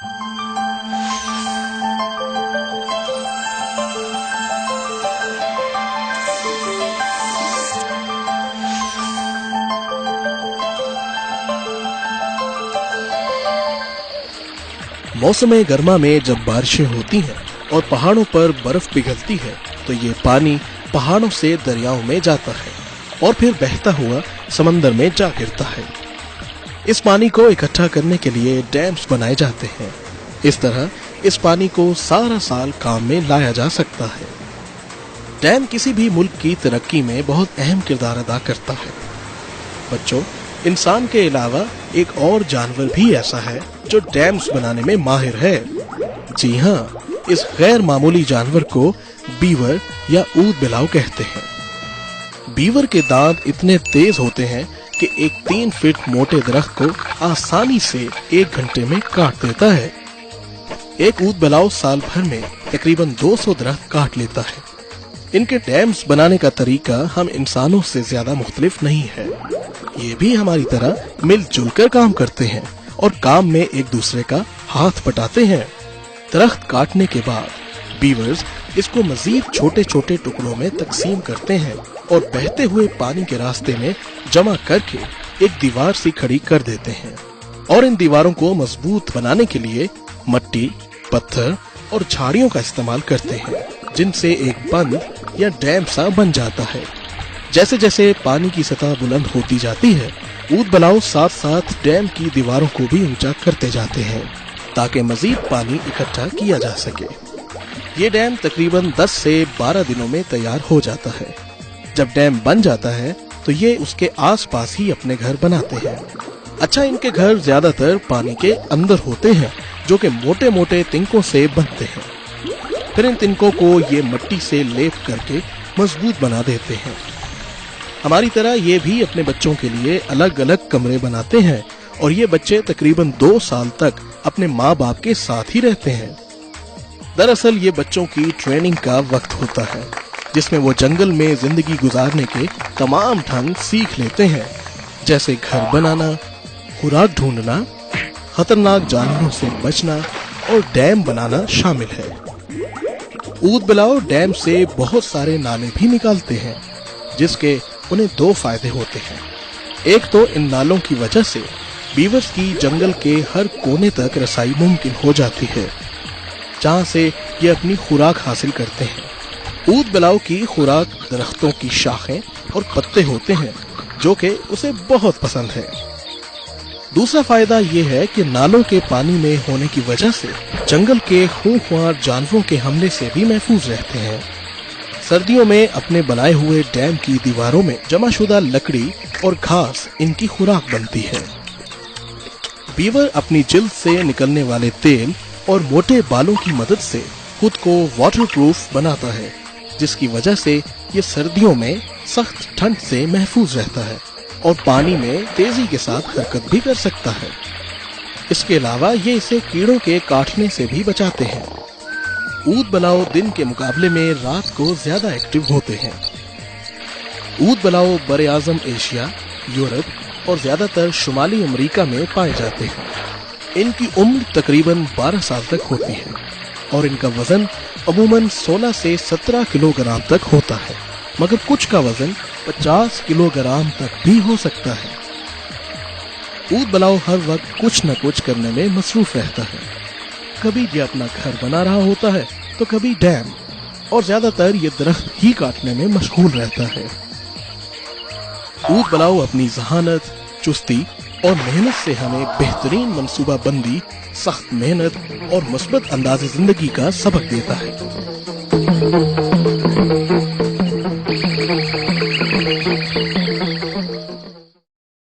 मौसम गर्मा में जब बारिशें होती हैं और पहाड़ों पर बर्फ पिघलती है तो ये पानी पहाड़ों से दरियाओं में जाता है और फिर बहता हुआ समंदर में जा गिरता है। इस पानी को इकट्ठा करने के लिए डैम्स बनाए जाते हैं। इस तरह इस पानी को सारा साल काम में लाया जा सकता है। डैम किसी भी मुल्क की तरक्की में बहुत अहम किरदार अदा करता है। बच्चों, इंसान के अलावा एक और जानवर भी ऐसा है जो डैम्स बनाने में माहिर है। जी हाँ, इस गैर मामूली जानवर को बीवर या ऊद बिलाव कहते हैं। बीवर के दांत इतने तेज होते हैं कि एक 3 फीट मोटे दरख्त को आसानी से 1 घंटे में काट देता है। एक ऊद बिलाव साल भर में तकरीबन 200 दरख्त काट लेता है। इनके डैम्स बनाने का तरीका हम इंसानों से ज्यादा मुख्तलिफ नहीं है। ये भी हमारी तरह मिलजुल कर काम करते हैं और काम में एक दूसरे का हाथ बटाते हैं। दरख्त काटने के बाद बीवर्स इसको मजीद छोटे छोटे टुकड़ों में तकसीम करते हैं और बहते हुए पानी के रास्ते में जमा करके एक दीवार सी खड़ी कर देते हैं और इन दीवारों को मजबूत बनाने के लिए मट्टी, पत्थर और झाड़ियों का इस्तेमाल करते हैं, जिनसे एक बंद या डैम सा बन जाता है। जैसे जैसे पानी की सतह बुलंद होती जाती है, ऊद बिलाव साथ साथ डैम की दीवारों को भी ऊंचा करते जाते हैं ताकि मजीद पानी इकट्ठा किया जा सके। ये डैम तकरीबन 10 से 12 दिनों में तैयार हो जाता है। जब डैम बन जाता है तो ये उसके आसपास ही अपने घर बनाते हैं। अच्छा, इनके घर ज्यादातर पानी के अंदर होते हैं जो कि मोटे मोटे तिनकों से बनते हैं। फिर इन तिनकों को ये मट्टी से लेप करके मजबूत बना देते हैं। हमारी तरह ये भी अपने बच्चों के लिए अलग अलग कमरे बनाते हैं और ये बच्चे तकरीबन 2 साल तक अपने माँ बाप के साथ ही रहते हैं। दरअसल ये बच्चों की ट्रेनिंग का वक्त होता है जिसमें वो जंगल में जिंदगी गुजारने के तमाम ढंग सीख लेते हैं, जैसे घर बनाना, खुराक ढूंढना, खतरनाक जानवरों से बचना और डैम बनाना शामिल है। ऊद बिलाव डैम से बहुत सारे नाले भी निकालते हैं, जिसके उन्हें 2 फायदे होते हैं। एक तो इन नालों की वजह से बीवर्स की जंगल के हर कोने तक रसाई मुमकिन हो जाती है, जहाँ से ये अपनी खुराक हासिल करते हैं। ऊद बिलाव की खुराक दरख्तों की शाखें और पत्ते होते हैं जो कि उसे बहुत पसंद है। दूसरा फायदा ये है कि नालों के पानी में होने की वजह से जंगल के खूंखार जानवरों के हमले से भी महफूज रहते हैं। सर्दियों में अपने बनाए हुए डैम की दीवारों में जमाशुदा लकड़ी और घास इनकी खुराक बनती है। बीवर अपनी जिल्द से निकलने वाले तेल और मोटे बालों की मदद से खुद को वाटरप्रूफ बनाता है, जिसकी वजह से ये सर्दियों में सख्त ठंड से महफूज रहता है और पानी में तेजी के साथ हरकत भी कर सकता है। इसके अलावा ये इसे कीड़ों के काटने से भी बचाते हैं। ऊद बिलाव दिन के मुकाबले में रात को ज्यादा एक्टिव होते हैं। ऊद बिलाव बरे आजम एशिया, यूरोप और ज्यादातर शुमाली अमेरिका में पाए जाते हैं। इनकी उम्र तकरीबन 12 साल तक होती है और इनका वजन अमूमन 16 से 17 किलोग्राम तक होता है, मगर कुछ का वजन 50 किलोग्राम तक भी हो सकता है। ऊद बिलाव हर वक्त कुछ न कुछ करने में मसरूफ रहता है। कभी ये अपना घर बना रहा होता है तो कभी डैम, और ज्यादातर ये दरख्त ही काटने में मशगूल रहता है। ऊद बिलाव अपनी जहानत, चुस्ती और मेहनत से हमें बेहतरीन मंसूबा बंदी, सख्त मेहनत और मुस्बत अंदाज़े जिंदगी का सबक देता है।